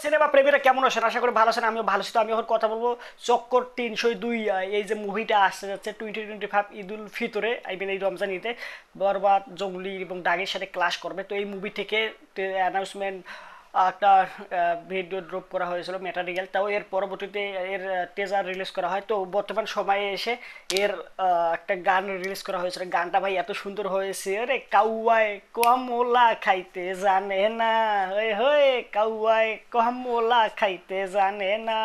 Cinema প্রেমীরা কেমন আছেন? আশা করি ভালো আছেন। আমিও ভালো আছি। তো আমি এখন কথা বলবো চক্কর ৩০২। এই যে মুভিটা আসতে যাচ্ছে 2025 ঈদুল ফিতরে, আই মিন এই রমজান ঈদে বরবাদ, জঙ্গলি এবং দাগের সাথে ক্লাশ করবে। তো এই মুভি থেকে অ্যানাউন্সমেন্ট একটা ভিডিও ড্রপ করা হয়েছিল ম্যাটেরিয়াল, তাও এর পরবর্তীতে এর টেজার রিলিজ করা হয়। তো বর্তমান সময়ে এসে এর একটা গান রিলিজ করা হয়েছিল। গানটা ভাই এত সুন্দর হয়েছে, আরে কাউয়ায় কমলা খাইতে জানে না, হয়ে হয়ে কাউয়ায় কমলা খাইতে জানে না।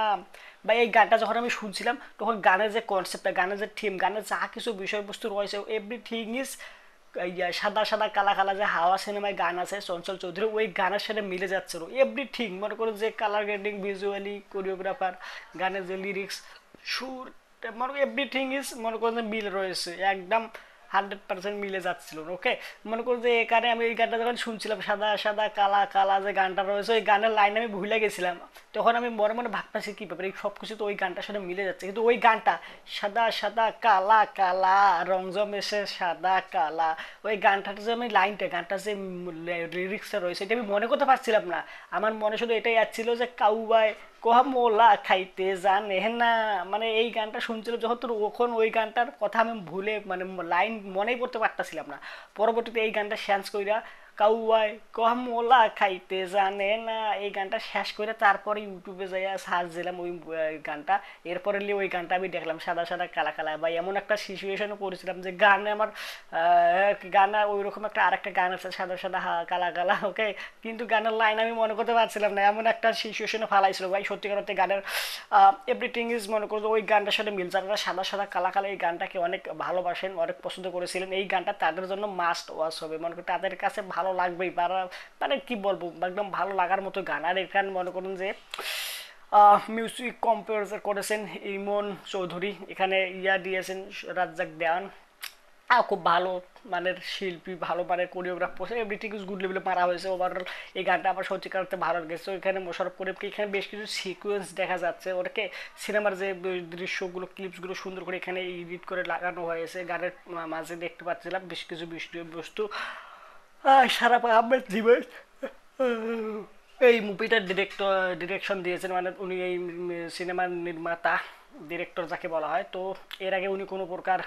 ভাই এই গানটা যখন আমি শুনছিলাম তখন গানের যে কনসেপ্টটা, গানের যে থিম, গানের যা কিছু বিষয়বস্তু রয়েছে, এভরিথিং ইজ সাদা সাদা কালা কালা যে হাওয়া সিনেমায় গান আছে চঞ্চল চৌধুরী, ওই গানের সাথে মিলে যাচ্ছিল এভরিথিং। মনে করো যে কালার গ্রেডিং, ভিজুয়ালি, কোরিওগ্রাফার, গানের যে লিরিক্স, সুর, মনে করো এভরিথিং ইজ মনে করো যে মিল রয়েছে একদম 100% মিলে যাচ্ছিল। ওকে, মনে করো যে এখানে আমি এই গানটা যখন শুনছিলাম, সাদা সাদা কালা কালা যে গানটা রয়েছে, ওই গানের লাইন আমি ভুলে গেছিলাম। তখন আমি মনে মনে ভাবতেছি কি ব্যাপারে, এই সব কিছু তো ওই গানটার সাথে মিলে যাচ্ছে, কিন্তু ওই গানটা সাদা সাদা কালা কালা রং জমেছে সাদা কালা, ওই গানটার যে আমি লাইনটা, গানটার যে লিরিক্সটা রয়েছে, এটা আমি মনে করতে পারছিলাম না। আমার মনে শুধু এটাই আসছিল যে কাউবাই কমলা খাইতে জানে না। মানে এই গানটা শুনছিলাম যখন, তোর ওখন ওই গানটার কথা আমি ভুলে মানে লাইন মনেই করতে পারতাছিলাম না। পরবর্তীতে এই গানটা শেষ কইরা কাউয়ায় কমলা খাইতে জানে না, এই গানটা শেষ করে তারপরে ইউটিউবে যাইয়া সার্চ দিলাম ওই গানটা। এরপরে ওই গানটা আমি দেখলাম সাদা সাদা কালা কালা। বা এমন একটা সিচুয়েশনে পড়েছিলাম যে গানে আমার গানা ওই রকম একটা আরেকটা গান আছে সাদা সাদা কালা কালা, ওকে, কিন্তু গানের লাইন আমি মনে করতে পারছিলাম না। এমন একটা সিচুয়েশনে ফালাইছিল ভাই, সত্যিকার অর্থে গানের এভরিথিং ইজ মনে করতো ওই গানটার সাথে মিল। যারা সাদা সাদা কালা কালা এই গানটাকে অনেক ভালোবাসেন, অনেক পছন্দ করেছিলেন, এই গানটা তাদের জন্য মাস্ট ওয়াচ হবে। মনে করি তাদের কাছে ভালো লাগবেই, মানে কি বলবো, একদম ভালো লাগার মতো গান। আর এখানে মনে করুন যে মিউজিক কম্পোজ করেছেন ইমন চৌধুরী, এখানে ইয়া দিয়েছেন রাজ্জাক দেওয়ান। খুব ভালো মানের শিল্পী, ভালো মানের কোরিওগ্রাফ, এভরিথিং ইজ গুড লেভেলে মারা হয়েছে ওভারঅল। এই গানটা আমার সত্যিকার অর্থে ভালো লেগেছে। এখানে মোশাররফ করিমকে এখানে বেশ কিছু সিকোয়েন্স দেখা যাচ্ছে, ওটাকে সিনেমার যে দৃশ্যগুলো, ক্লিপসগুলো সুন্দর করে এখানে এডিট করে লাগানো হয়েছে। গানের মাঝে দেখতে পাচ্ছিলাম বেশ কিছু বিষয়বস্তু। সারা আহমেদ জীবন এই মুভিটার ডিরেকশন দিয়েছেন, মানে উনি এই সিনেমার নির্মাতা, ডিরেক্টর যাকে বলা হয়। তো এর আগে উনি কোনো প্রকার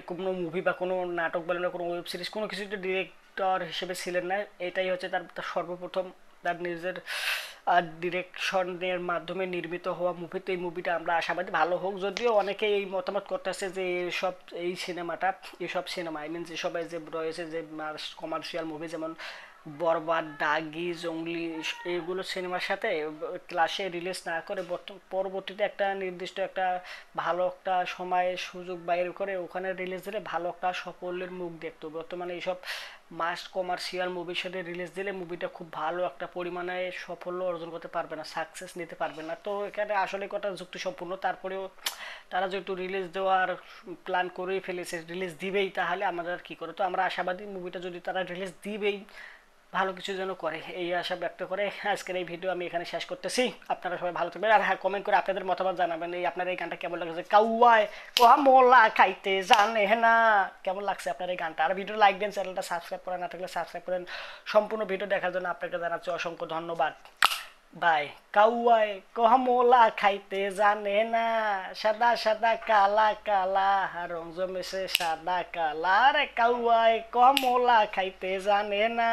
কোনো মুভি বা কোনো নাটক বলেন না, কোনো ওয়েব সিরিজ, কোনো কিছুতে ডিরেক্টর হিসেবে ছিলেন না। এটাই হচ্ছে তার তার সর্বপ্রথম তার নিজের ডিরেকশনের মাধ্যমে নির্মিত হওয়া মুভি। তো এই মুভিটা আমরা আশাবাদী ভালো হোক, যদিও অনেকে এই মতামত করতেছে যে এইসব এই সিনেমাটা, এইসব সিনেমা আই মিন যেসব যে রয়েছে যে কমার্শিয়াল মুভি, যেমন বরবাদ, দাগি, জঙ্গলি, এইগুলো সিনেমার সাথে ক্লাসে রিলিজ না করে পরবর্তীতে একটা নির্দিষ্ট একটা ভালো একটা সময় সুযোগ বাইর করে ওখানে রিলিজ দিলে ভালো একটা সাফল্যের মুখ দেখতো। বর্তমানে এইসব মাস কমার্শিয়াল মুভির সাথে রিলিজ দিলে মুভিটা খুব ভালো একটা পরিমাণে সাফল্য অর্জন করতে পারবে না, সাকসেস নিতে পারবে না। তো এখানে আসলে কথা যুক্তিসম্পূর্ণ, তারপরেও তারা যেহেতু রিলিজ দেওয়ার প্ল্যান করেই ফেলেছে, রিলিজ দিবেই, তাহলে আমাদের আর কী করে। তো আমরা আশাবাদী মুভিটা যদি তারা রিলিজ দিবেই, ভালো কিছু যেন করে, এই আশা ব্যক্ত করে আজকের এই ভিডিও আমি এখানে শেষ করতেছি। আপনারা সবাই ভালো থাকবেন, আর হ্যাঁ, কমেন্ট করে আপনাদের মতামত জানাবেন এই আপনার এই গানটা কেমন লাগছে। কাউয়ায় কমলা খাইতে জানে না, কেমন লাগছে আপনার এই গানটা। আর ভিডিও লাইক দেন, চ্যানেলটা সাবস্ক্রাইব করা না থাকলে সাবস্ক্রাইব করেন। সম্পূর্ণ ভিডিও দেখার জন্য আপনাকে জানাচ্ছি অসংখ্য ধন্যবাদ। বাই। কাউয়ায় কমলা খাইতে জানে না, সাদা সাদা কালা কালা রং জমেছে সাদা কালা, রে কাউয়ায় কমলা খাইতে জানে না।